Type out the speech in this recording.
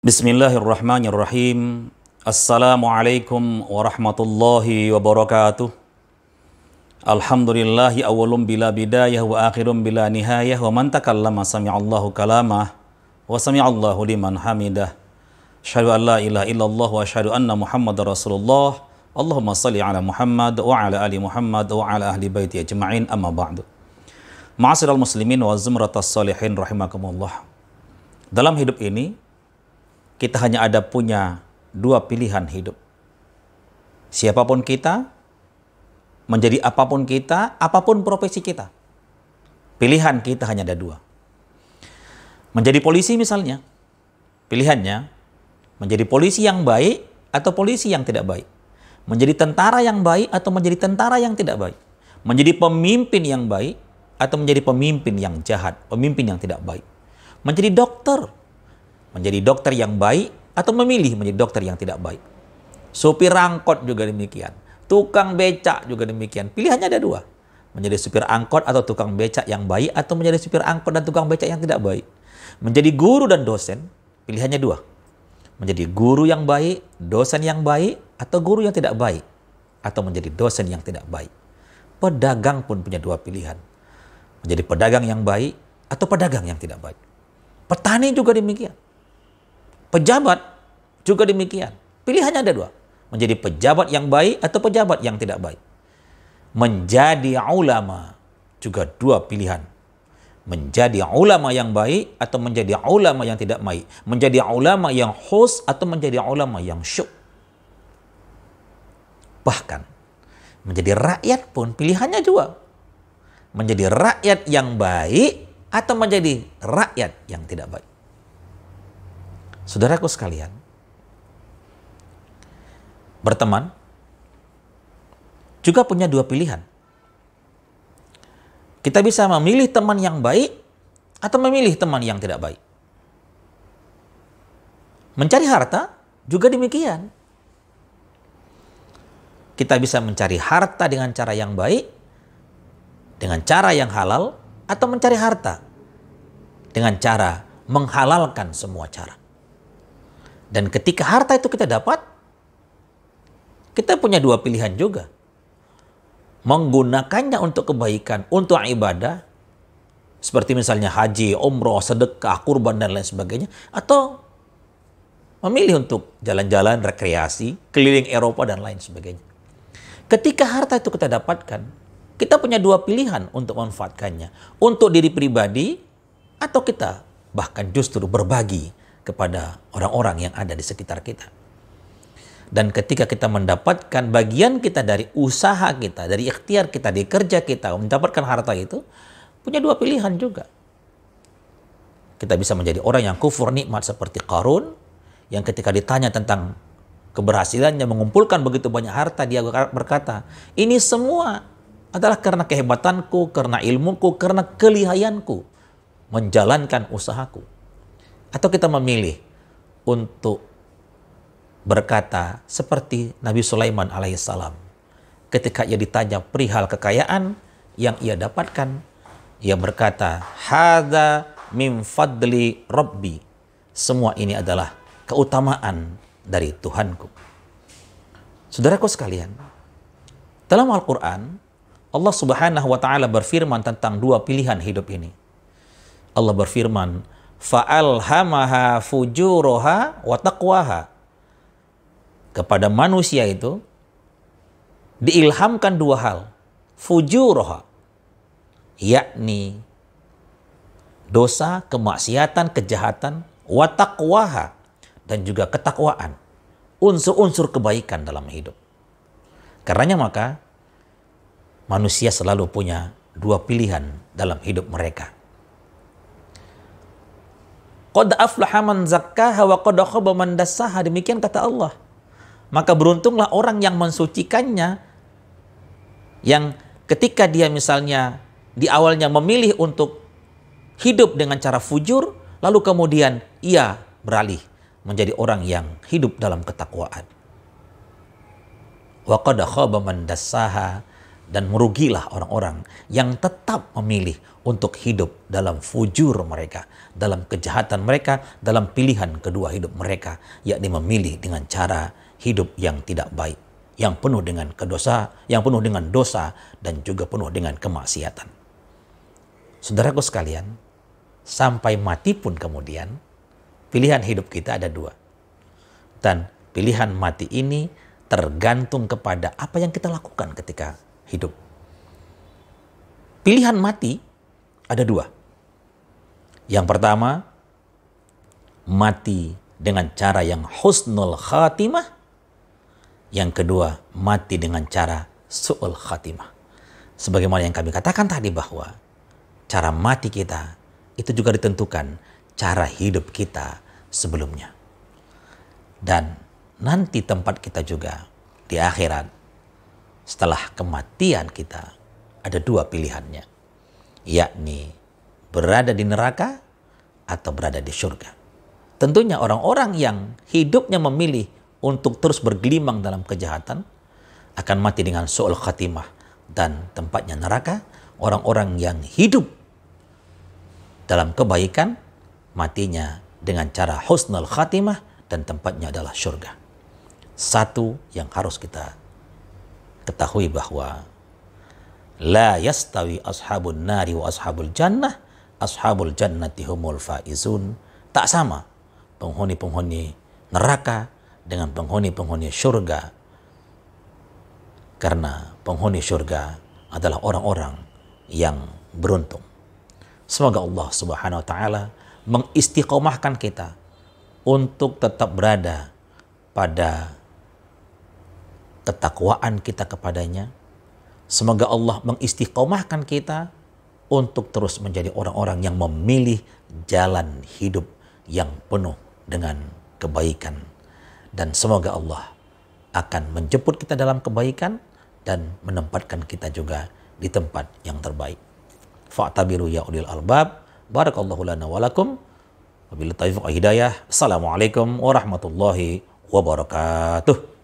Bismillahirrahmanirrahim. Assalamualaikum warahmatullahi wabarakatuh. Alhamdulillahi awalum bila bidayah wa akhirum bila nihayah wa man takallama sami'allahu kalamah wa sami'allahu liman hamidah. Asyhadu an la ilaha illallah wa asyhadu anna Muhammadar Rasulullah. Allahumma salli ala Muhammad wa ala ali Muhammad wa ala ahli baiti ajma'in, amma ba'du. Ma'asyiral muslimin wa zumratas sholihin rahimakumullah. Dalam hidup ini kita hanya ada punya dua pilihan hidup. Siapapun kita, menjadi apapun kita, apapun profesi kita. Pilihan kita hanya ada dua. Menjadi polisi misalnya, pilihannya menjadi polisi yang baik atau polisi yang tidak baik. Menjadi tentara yang baik atau menjadi tentara yang tidak baik. Menjadi pemimpin yang baik atau menjadi pemimpin yang jahat, pemimpin yang tidak baik. Menjadi dokter yang baik atau memilih menjadi dokter yang tidak baik. Supir angkot juga demikian. Tukang becak juga demikian. Pilihannya ada dua. Menjadi supir angkot atau tukang becak yang baik atau menjadi supir angkot dan tukang becak yang tidak baik. Menjadi guru dan dosen, pilihannya dua. Menjadi guru yang baik, dosen yang baik, atau guru yang tidak baik. Atau menjadi dosen yang tidak baik. Pedagang pun punya dua pilihan. Menjadi pedagang yang baik atau pedagang yang tidak baik. Petani juga demikian. Pejabat juga demikian. Pilihannya ada dua. Menjadi pejabat yang baik atau pejabat yang tidak baik. Menjadi ulama juga dua pilihan. Menjadi ulama yang baik atau menjadi ulama yang tidak baik. Menjadi ulama yang khus atau menjadi ulama yang syuk. Bahkan menjadi rakyat pun pilihannya dua. Menjadi rakyat yang baik atau menjadi rakyat yang tidak baik. Saudaraku sekalian, berteman juga punya dua pilihan. Kita bisa memilih teman yang baik atau memilih teman yang tidak baik. Mencari harta juga demikian. Kita bisa mencari harta dengan cara yang baik, dengan cara yang halal, atau mencari harta dengan cara menghalalkan semua cara. Dan ketika harta itu kita dapat, kita punya dua pilihan juga. Menggunakannya untuk kebaikan, untuk ibadah, seperti misalnya haji, umroh, sedekah, kurban, dan lain sebagainya. Atau memilih untuk jalan-jalan, rekreasi, keliling Eropa, dan lain sebagainya. Ketika harta itu kita dapatkan, kita punya dua pilihan untuk memanfaatkannya. Untuk diri pribadi, atau kita bahkan justru berbagi kepada orang-orang yang ada di sekitar kita. Dan ketika kita mendapatkan bagian kita dari usaha kita, dari ikhtiar kita, dari kerja kita, mendapatkan harta itu, punya dua pilihan juga. Kita bisa menjadi orang yang kufur nikmat seperti Qarun, yang ketika ditanya tentang keberhasilannya mengumpulkan begitu banyak harta, dia berkata, ini semua adalah karena kehebatanku, karena ilmuku, karena kelihayanku menjalankan usahaku. Atau kita memilih untuk berkata seperti Nabi Sulaiman alaihissalam. Ketika ia ditanya perihal kekayaan yang ia dapatkan, ia berkata, hadza min fadli rabbi. Semua ini adalah keutamaan dari Tuhanku. Saudaraku sekalian, dalam Al-Quran, Allah Subhanahu wa Ta'ala berfirman tentang dua pilihan hidup ini. Allah berfirman, fa'alhamaha fujuroha wa taqwaha. Kepada manusia itu diilhamkan dua hal. Fujuroha, yakni dosa, kemaksiatan, kejahatan. Wa taqwaha, dan juga ketakwaan. Unsur-unsur kebaikan dalam hidup. Karenanya maka manusia selalu punya dua pilihan dalam hidup mereka. Qad aflaha man zakkaha wa qad khaba man dassaha. Demikian kata Allah. Maka beruntunglah orang yang mensucikannya, yang ketika dia misalnya di awalnya memilih untuk hidup dengan cara fujur, lalu kemudian ia beralih menjadi orang yang hidup dalam ketakwaan. Wa qad khaba man dassaha, Dan merugilah orang-orang yang tetap memilih untuk hidup dalam fujur mereka, dalam kejahatan mereka, dalam pilihan kedua hidup mereka, yakni memilih dengan cara hidup yang tidak baik, yang penuh dengan yang penuh dengan dosa dan juga penuh dengan kemaksiatan. Saudaraku sekalian, sampai mati pun kemudian pilihan hidup kita ada dua. Dan pilihan mati ini tergantung kepada apa yang kita lakukan ketika hidup. Pilihan mati ada dua. Yang pertama, mati dengan cara yang husnul khatimah. Yang kedua, mati dengan cara su'ul khatimah. Sebagaimana yang kami katakan tadi bahwa cara mati kita itu juga ditentukan cara hidup kita sebelumnya. Dan nanti tempat kita juga di akhirat, setelah kematian kita, ada dua pilihannya, yakni berada di neraka atau berada di surga. Tentunya orang-orang yang hidupnya memilih untuk terus bergelimang dalam kejahatan akan mati dengan su'ul khatimah dan tempatnya neraka. Orang-orang yang hidup dalam kebaikan matinya dengan cara husnul khatimah dan tempatnya adalah surga. Satu yang harus kita ketahui bahwa la yastawi ashabun nari wa ashabul jannati humul faizun. Tak sama penghuni-penghuni neraka dengan penghuni-penghuni surga, karena penghuni surga adalah orang-orang yang beruntung. Semoga Allah Subhanahu wa taala mengistiqomahkan kita untuk tetap berada pada ketakwaan kita kepadanya. Semoga Allah mengistiqomahkan kita untuk terus menjadi orang-orang yang memilih jalan hidup yang penuh dengan kebaikan. Dan semoga Allah akan menjemput kita dalam kebaikan dan menempatkan kita juga di tempat yang terbaik. Fa'tabiru ya ulil albab. Barakallahu lana wa lakum. Wabillahi taufiq wa hidayah. Assalamualaikum warahmatullahi wabarakatuh.